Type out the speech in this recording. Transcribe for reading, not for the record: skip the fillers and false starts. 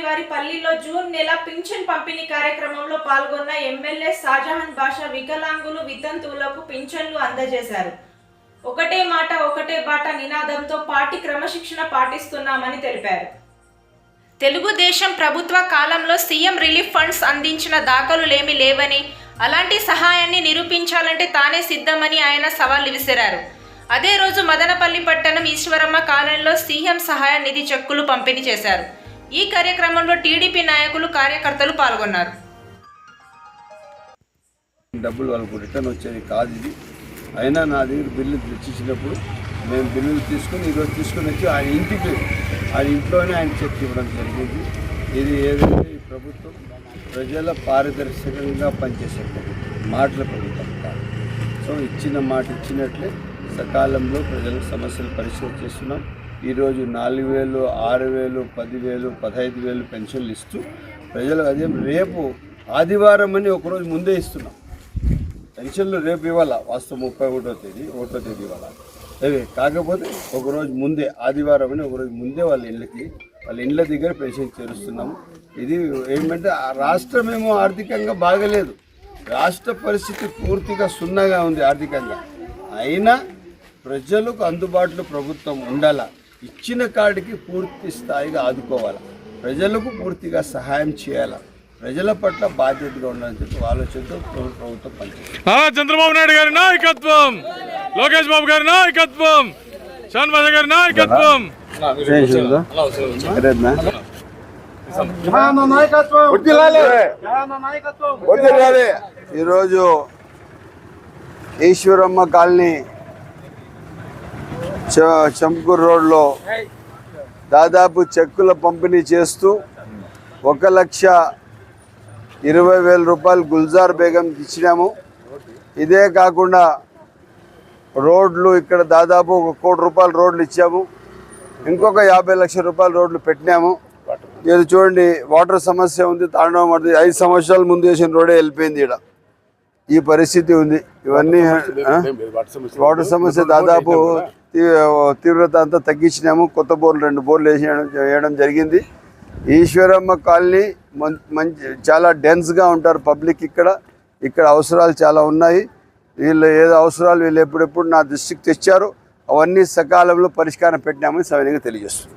వారి పల్లిలో జూన్ నెల పింఛన్ పంపిణీ కార్యక్రమంలో పాల్గొన్న ఎమ్మెల్యే షాజహాన్ బాషా వికలాంగులు వితంతువులకు పింఛన్లు అందజేశారు. ఒకటే మాట ఒకటే బాట నినాదంతో పార్టీ క్రమశిక్షణ పాటిస్తున్నామని తెలిపారు. తెలుగుదేశం ప్రభుత్వ కాలంలో సీఎం రిలీఫ్ ఫండ్స్ అందించిన దాఖలులేమీ లేవని, అలాంటి సహాయాన్ని నిరూపించాలంటే తానే సిద్ధమని ఆయన సవాల్ విసిరారు. అదే రోజు మదనపల్లి పట్టణం ఈశ్వరమ్మ కాలనీలో సీఎం సహాయ నిధి చెక్కులు పంపిణీ చేశారు. ఈ కార్యక్రమంలో టీడీపీ నాయకులు, కార్యకర్తలు పాల్గొన్నారు. డబ్బులు వాళ్ళకు రిటర్న్ వచ్చేది కాదు ఇది. అయినా నా దగ్గర బిల్లు తెచ్చినప్పుడు మేము బిల్లులు తీసుకుని ఈరోజు తీసుకుని వచ్చి ఆయన ఇంటికి, ఆయన ఇంట్లోనే ఆయన చెక్ ఇవ్వడం జరిగింది. ఇది ఏదైతే ఈ ప్రభుత్వం ప్రజల పారదర్శకంగా పనిచేసే ప్రభుత్వం, మాటల ప్రభుత్వం కాదు. సో ఇచ్చిన మాట ఇచ్చినట్లే సకాలంలో ప్రజల సమస్యలు పరిష్కరిస్తున్నాం. ఈరోజు 4,000, 6,000, 10,000, 15,000 పెన్షన్లు ఇస్తూ ప్రజలు అదే రేపు ఆదివారం అని ఒకరోజు ముందే ఇస్తున్నాం. పెన్షన్లు రేపు ఇవ్వాలా, వాస్తవం 31వ తేదీ ఇవ్వాలా. అదే కాకపోతే ఒకరోజు ముందే, ఆదివారం అని ఒకరోజు ముందే వాళ్ళ ఇళ్ళ దగ్గర పెన్షన్ చేరుస్తున్నాము. ఇది ఏమంటే రాష్ట్రమేమో ఆర్థికంగా బాగలేదు, రాష్ట్ర పరిస్థితి పూర్తిగా సున్నాగా ఉంది ఆర్థికంగా. అయినా ప్రజలకు అందుబాటులో ప్రభుత్వం ఉండాలా, ఇచ్చిన కాడికి పూర్తి స్థాయిగా ఆదుకోవాలా, ప్రజలకు పూర్తిగా సహాయం చేయాలా, ప్రజల పట్ల బాధ్యతగా ఉండాలని చెప్పి ఆలోచనతో ప్రభుత్వం పనిచేస్తుంది. చంద్రబాబు నాయుడు గారి నాయకత్వం, లోకేష్ బాబు గారి నాయకత్వం, షాన్వాజ గారి నాయకత్వం. ఈరోజు ఈశ్వరమ్మ కాలనీ చంపూర్ రోడ్లో దాదాపు చెక్కుల పంపిణీ చేస్తూ 1,20,000 రూపాయలు గుల్జార్ బేగంకి ఇచ్చినాము. ఇదే కాకుండా రోడ్లు ఇక్కడ దాదాపు 1 కోటి రూపాయల రోడ్లు ఇచ్చాము. ఇంకొక 50 లక్షల రూపాయల రోడ్లు పెట్టినాము. ఇది చూడండి, వాటర్ సమస్య ఉంది, తాండవం పడుతుంది. 5 సంవత్సరాల ముందు వేసిన రోడే వెళ్ళిపోయింది. ఇక్కడ ఈ పరిస్థితి ఉంది. ఇవన్నీ వాటర్ సమస్య దాదాపు తీవ్రత అంతా తగ్గించినాము. కొత్త బోర్లు 2 బోర్లు వేయడం జరిగింది. ఈశ్వరమ్మ కాలనీ చాలా డెన్స్గా ఉంటారు పబ్లిక్. ఇక్కడ అవసరాలు చాలా ఉన్నాయి. వీళ్ళు ఏదో అవసరాలు వీళ్ళు ఎప్పుడెప్పుడు నా దృష్టికి తెచ్చారు, అవన్నీ సకాలంలో పరిష్కారం పెట్టినామని సవినయంగా తెలియజేస్తుంది.